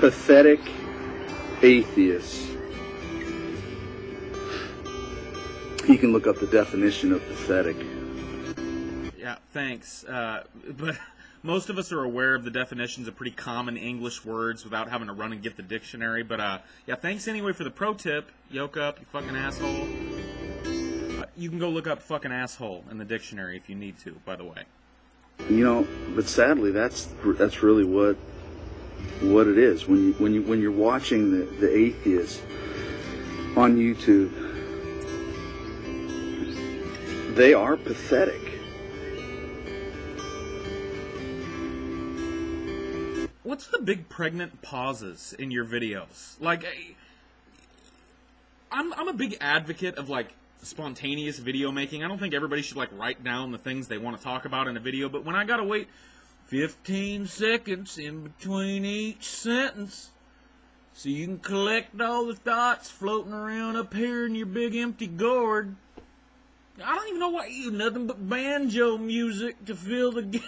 pathetic atheists. You can look up the definition of pathetic. Yeah, thanks. But most of us are aware of the definitions of pretty common English words without having to run and get the dictionary. But yeah, thanks anyway for the pro tip. Yoke up, you fucking asshole. You can go look up fucking asshole in the dictionary if you need to, by the way. You know, but sadly, that's really what it is. When you're watching the atheists on YouTube, they are pathetic. What's the big pregnant pauses in your videos? Like, I'm a big advocate of, like, spontaneous video making. I don't think everybody should, like, write down the things they want to talk about in a video, but when I gotta wait 15 seconds in between each sentence so you can collect all the thoughts floating around up here in your big empty gourd, I don't even know why you nothing but banjo music to fill the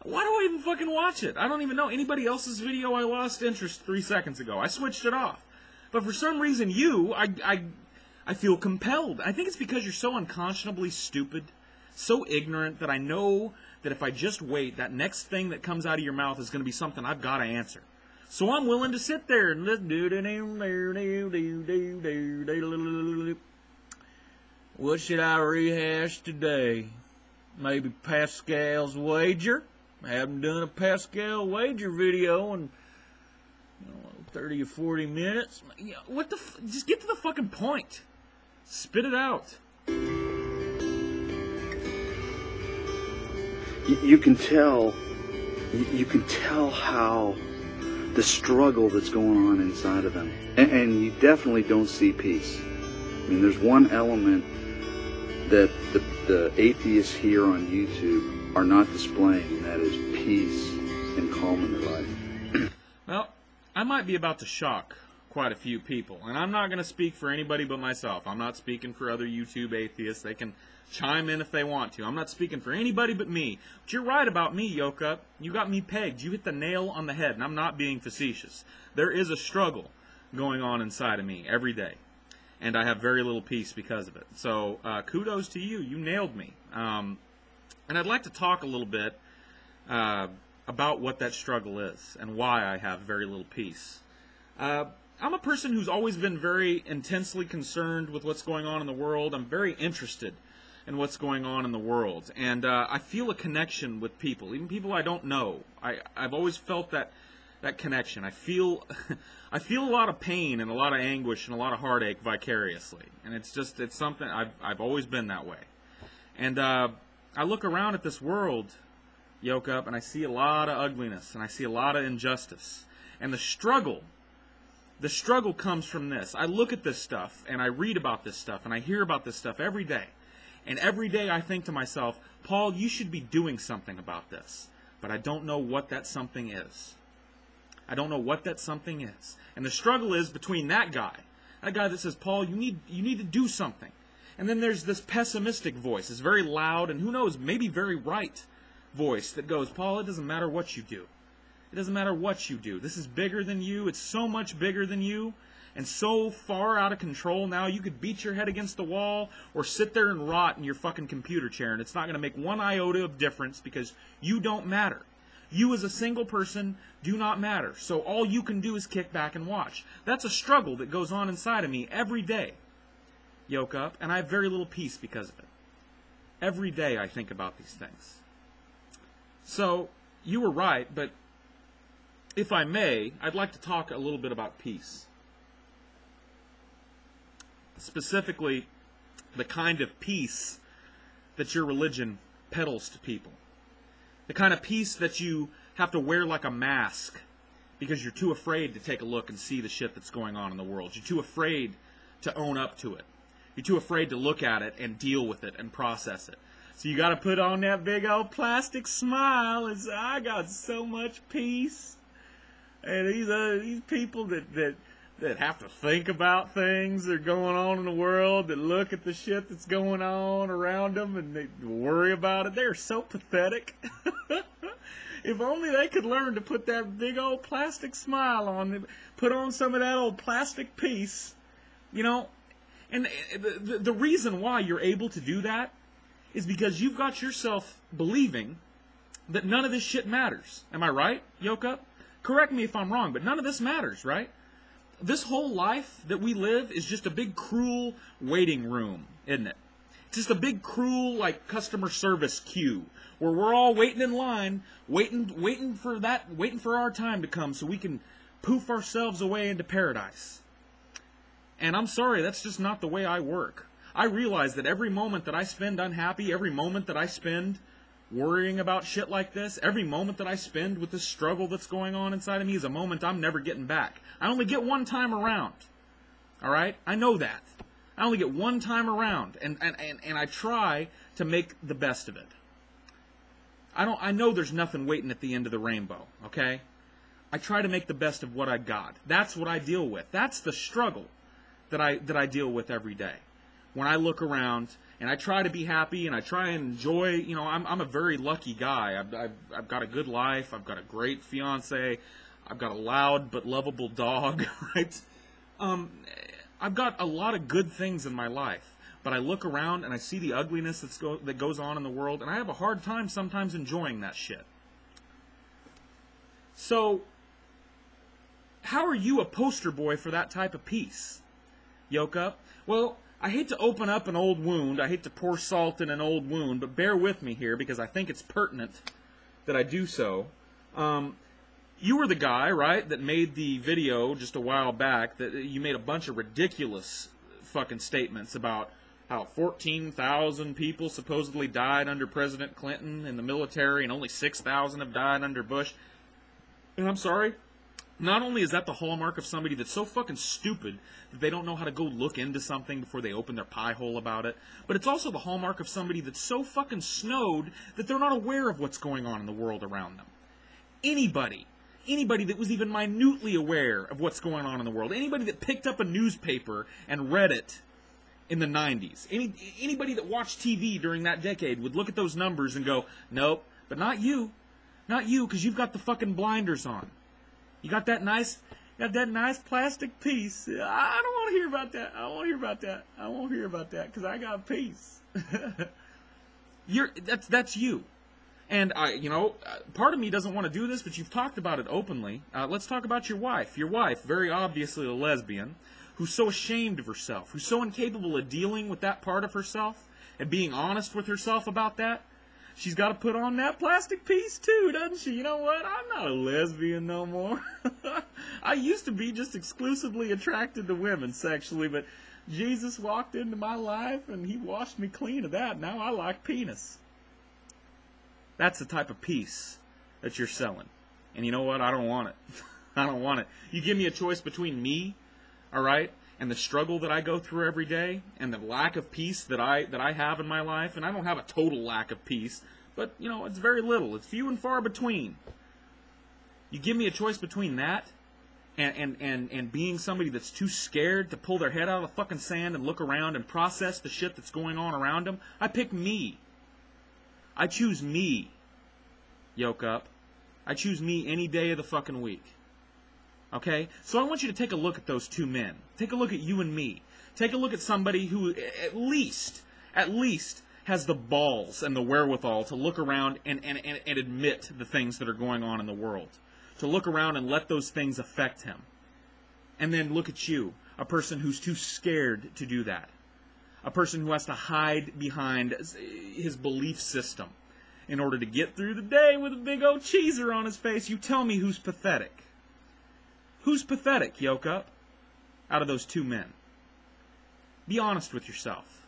why do I even fucking watch it? I don't even know. Anybody else's video, I lost interest 3 seconds ago. I switched it off. But for some reason, I feel compelled. I think it's because you're so unconscionably stupid, so ignorant, that I know that if I just wait, that next thing that comes out of your mouth is going to be something I've got to answer. So I'm willing to sit there and listen. What should I rehash today? Maybe Pascal's wager? I haven't done a Pascal wager video in 30 or 40 minutes. What the just get to the fucking point. Spit it out. You can tell how the struggle that's going on inside of them. And you definitely don't see peace. I mean, there's one element that the atheists here on YouTube are not displaying, and that is peace and calm in their life. Well, I might be about to shock quite a few people, and I'm not going to speak for anybody but myself. I'm not speaking for other YouTube atheists. They can chime in if they want to. I'm not speaking for anybody but me. But you're right about me, Yoke Up. You got me pegged. You hit the nail on the head, and I'm not being facetious. There is a struggle going on inside of me every day, and I have very little peace because of it. So kudos to you. You nailed me. And I'd like to talk a little bit about what that struggle is and why I have very little peace. I'm a person who's always been very intensely concerned with what's going on in the world. I'm very interested in what's going on in the world. And I feel a connection with people, even people I don't know. I've always felt that connection. I feel I feel a lot of pain and a lot of anguish and a lot of heartache vicariously. And it's something, I've always been that way. And I look around at this world, Yoke Up, and I see a lot of ugliness, and I see a lot of injustice. And the struggle comes from this. I look at this stuff, and I read about this stuff, and I hear about this stuff every day. And every day I think to myself, Paul, you should be doing something about this. But I don't know what that something is. I don't know what that something is. And the struggle is between that guy that says, Paul, you need to do something. And then there's this pessimistic voice, this very loud and who knows, maybe very right voice that goes, Paul, it doesn't matter what you do. It doesn't matter what you do. This is bigger than you. It's so much bigger than you and so far out of control now. You could beat your head against the wall or sit there and rot in your fucking computer chair, and it's not going to make one iota of difference because you don't matter. You as a single person do not matter. So all you can do is kick back and watch. That's a struggle that goes on inside of me every day. Yoke Up, and I have very little peace because of it. Every day I think about these things. So, you were right, but if I may, I'd like to talk a little bit about peace. Specifically, the kind of peace that your religion peddles to people. The kind of peace that you have to wear like a mask because you're too afraid to take a look and see the shit that's going on in the world. You're too afraid to own up to it. You're too afraid to look at it and deal with it and process it. So you got to put on that big old plastic smile and say, I got so much peace. And these people that have to think about things that are going on in the world, that look at the shit that's going on around them and they worry about it, they're so pathetic. If only they could learn to put that big old plastic smile on, put on some of that old plastic peace, you know. And the reason why you're able to do that is because you've got yourself believing that none of this shit matters. Am I right, Yoka? Correct me if I'm wrong, but none of this matters, right? This whole life that we live is just a big, cruel waiting room, isn't it? It's just a big, cruel, like, customer service queue where we're all waiting in line, waiting for our time to come so we can poof ourselves away into paradise. And I'm sorry, that's just not the way I work. I realize that every moment that I spend unhappy, every moment that I spend worrying about shit like this, every moment that I spend with this struggle that's going on inside of me is a moment I'm never getting back. I only get one time around. Alright? I know that. I only get one time around, and I try to make the best of it. I know there's nothing waiting at the end of the rainbow, okay? I try to make the best of what I got. That's what I deal with. That's the struggle that I deal with every day. When I look around and I try to be happy and I try and enjoy, you know, I'm a very lucky guy. I've got a good life. I've got a great fiance. I've got a loud but lovable dog, right? I've got a lot of good things in my life, but I look around and I see the ugliness that goes on in the world, and I have a hard time sometimes enjoying that shit. So, how are you a poster boy for that type of peace, Yoka? Well, I hate to open up an old wound. I hate to pour salt in an old wound, but bear with me here because I think it's pertinent that I do so. You were the guy, right, that made the video just a while back that you made a bunch of ridiculous fucking statements about how 14,000 people supposedly died under President Clinton in the military and only 6,000 have died under Bush. And I'm sorry, not only is that the hallmark of somebody that's so fucking stupid that they don't know how to go look into something before they open their pie hole about it, but it's also the hallmark of somebody that's so fucking snowed that they're not aware of what's going on in the world around them. Anybody that was even minutely aware of what's going on in the world, anybody that picked up a newspaper and read it in the 90s, anybody that watched TV during that decade would look at those numbers and go, nope, but not you, because you've got the fucking blinders on. You got that nice plastic piece. I don't want to hear about that. I don't want to hear about that because I got peace. That's you. And part of me doesn't want to do this, but you've talked about it openly. Let's talk about your wife. Your wife, very obviously a lesbian, who's so ashamed of herself, who's so incapable of dealing with that part of herself and being honest with herself about that. She's got to put on that plastic piece too, doesn't she? You know what? I'm not a lesbian no more. I used to be just exclusively attracted to women sexually, but Jesus walked into my life and he washed me clean of that. Now I like penis. That's the type of peace that you're selling. And you know what? I don't want it. I don't want it. You give me a choice between me, all right, and the struggle that I go through every day, and the lack of peace that I have in my life, and I don't have a total lack of peace, but, you know, it's very little. It's few and far between. You give me a choice between that and being somebody that's too scared to pull their head out of the fucking sand and look around and process the shit that's going on around them. I pick me. I choose me, Yoke Up. I choose me any day of the fucking week. Okay? So I want you to take a look at those two men. Take a look at you and me. Take a look at somebody who at least has the balls and the wherewithal to look around and admit the things that are going on in the world. To look around and let those things affect him. And then look at you, a person who's too scared to do that. A person who has to hide behind his belief system in order to get through the day with a big old cheeser on his face. You tell me who's pathetic. Who's pathetic, Yoke Up, out of those two men? Be honest with yourself.